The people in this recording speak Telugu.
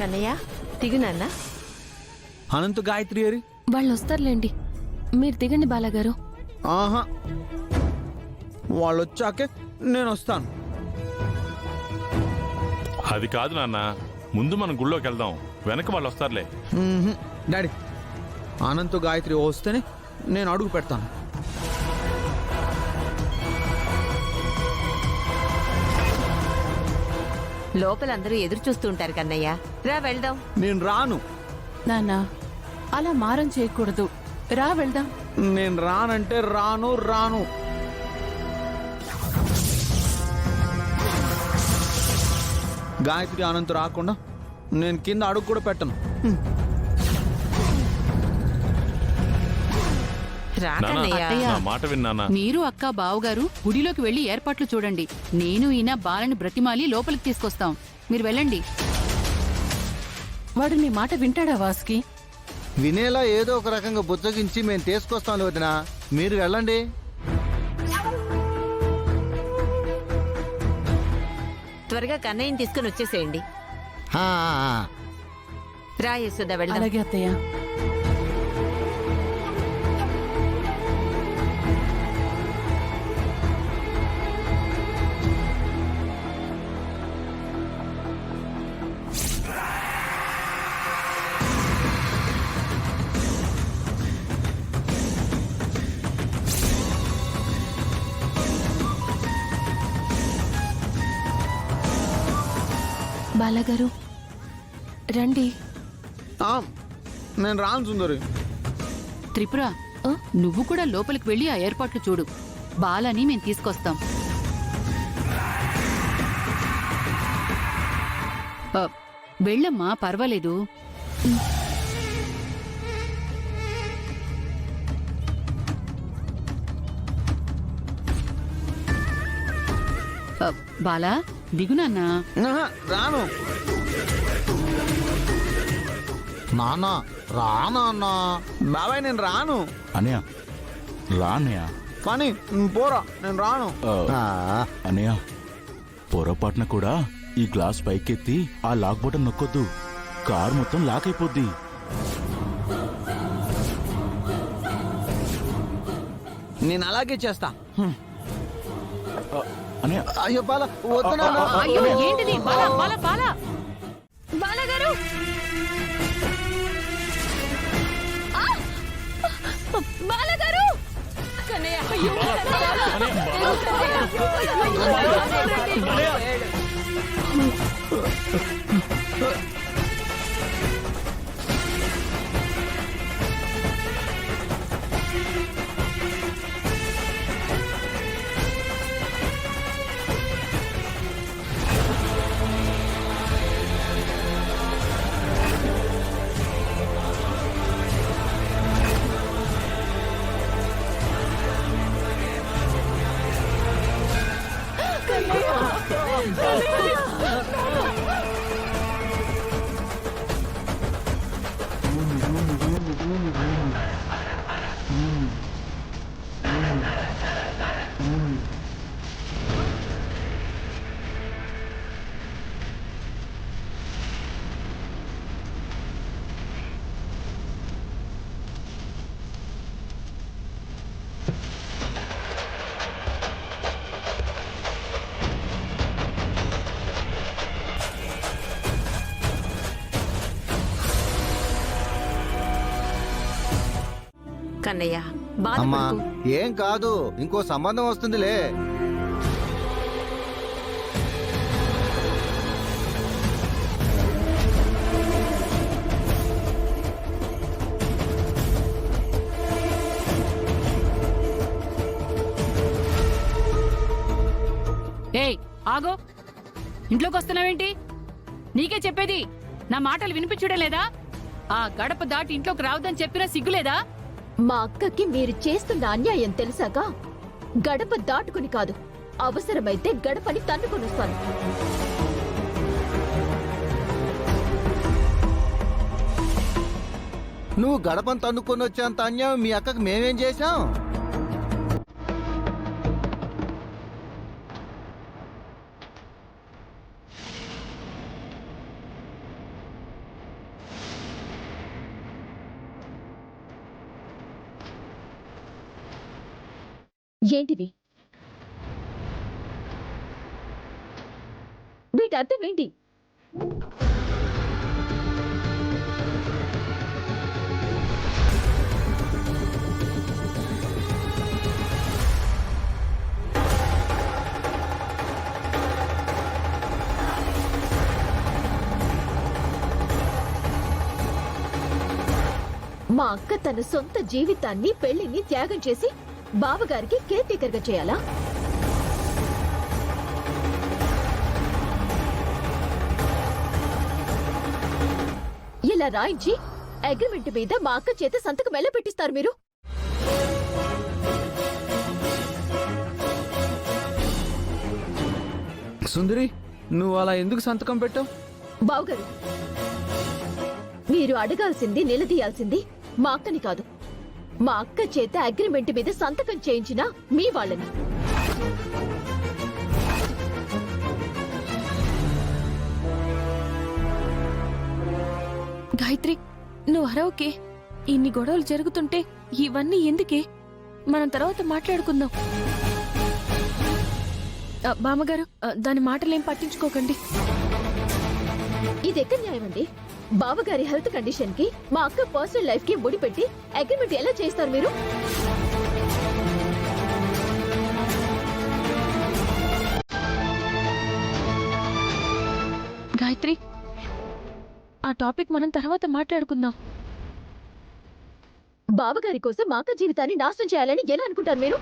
కన్నయ్య దిగునన్న. అనంత్ గాయత్రి అరి వాళ్ళు వస్తారులేండి, మీరు దిగండి బాలాగారు. ఆహా, వాళ్ళు వచ్చాకే నేను వస్తాను. అది కాదు నాన్న, ముందు మనం గుళ్ళోకి వెళ్దాం, వెనక వాళ్ళు వస్తారులే. డాడీ, అనంత్ గాయత్రి వస్తేనే నేను అడుగు పెడతాను. లోపలందరూ ఎదురు చూస్తూ ఉంటారు కన్నయ్య, రా వెళ్దాం. నేను రాను. నాన్న అలా మారం చేయకూడదు, రా వెళ్దాం. నేను రానంటే రాను రాను. గాయత్రి అనంత్ రాకుండా నేను కింద అడుగు కూడా పెట్టను. రా నాన్న, కన్నయ్య. నా మాట విన్నానా? మీరు అక్క బావగారు గుడిలోకి వెళ్లి ఏర్పాట్లు చూడండి. నేను ఈయన బాలని బ్రతిమాలి లోపలికి తీసుకొస్తాం. మీరు వెళ్ళండి. వాడు నీ మాట వింటాడా వాసుకి? వినేలా ఏదో ఒక రకంగా బుజ్జగించి మేము తీసుకొస్తాం వదినా, మీరు వెళ్ళండి. త్వరగా కన్నయ్యని తీసుకుని వచ్చేసేయండి. ఆ, రా యశోద వెళ్దాం. అలాగే అత్తయ్య. బాలాగారు రండి. ఆ, నేను రాను సుందరి. త్రిపుర, నువ్వు కూడా లోపలికి వెళ్లి ఆ ఏర్పాట్లు చూడు. బాలని మేము తీసుకొస్తాం. వెళ్ళమ్మా, పర్వాలేదు. బాలా దిగునన్నా. ఆహా, రాను. నాన్న రానా అన్నా? బాబాయ్ నేను రాను. అనయ్య రా అన్నయ్య. కానీ పోరా, నేను రాను. అన్నయ్య, పొరపాటున కూడా ఈ గ్లాస్ పైకెత్తి ఆ లాక్ బటన్ నొక్కొద్దు, కార్ మొత్తం లాక్ అయిపోద్ది. నేను అలాగే చేస్తా. అన్నయ్య, అయ్యో బాల వద్దు నాన్న. అయ్యో, ఏంటిది? బాలా బాలా బాలా బాలాగారు బాలాగారు కన్నయ్య, అయ్యో, కన్నయ్య అమ్మా బాధపడకు. ఏం కాదు, ఇంకో సంబంధం వస్తుందిలే. ఏయ్ ఆగో, ఇంట్లోకి వస్తున్నావేంటి? నీకే చెప్పేది, నా మాటలు వినిపించడం లేదా? ఆ గడప దాటి ఇంట్లోకి రావద్దని చెప్పినా సిగ్గులేదా? మా అక్కకి మీరు చేస్తున్న అన్యాయం తెలిసాక గడప దాటుకుని కాదు, అవసరమైతే గడపని తన్నుకొనొస్తాను. నువ్వు గడపను తన్నుకొని వచ్చేంత అన్యాయం మీ అక్కకి మేమేం చేశాం? ఏంటివి? వీటి అర్థం ఏంటి? మా అక్క తన సొంత జీవితాన్ని పెళ్లిని త్యాగం చేసి బావగారికి కేర్ టేకర్ గా చేయాలా? ఇలా రాయించి అగ్రిమెంట్ మీద మా అక్క చేత సంతకం ఎలా పెట్టిస్తారు మీరు? సుందరి, నువ్వు అలా ఎందుకు సంతకం పెట్టావు? బావగారు, మీరు అడగాల్సింది నిలదీయాల్సింది మా అక్కని కాదు, మా అక్క చేత అగ్రిమెంట్ మీద సంతకం చేయించిన మీ వాళ్ళని. గాయత్రి, నువ్వు అరవకే. ఇన్ని గొడవలు జరుగుతుంటే ఇవన్నీ ఎందుకే? మనం తర్వాత మాట్లాడుకుందాం. బామ్మగారు, దాని మాటలేం పట్టించుకోకండి. ఇది ఎక్కడ న్యాయం అండి? బావగారి హెల్త్ కండిషన్ కి మా అక్క పర్సనల్ లైఫ్ కి ముడిపెట్టి అగ్రిమెంట్ ఎలా చేస్తారు మీరు? గాయత్రి, ఆ టాపిక్ మనం తర్వాత మాట్లాడుకుందాం. బావగారి కోసం మా అక్క జీవితాన్ని నాశనం చేయాలని ఎలా అనుకుంటారు మీరు?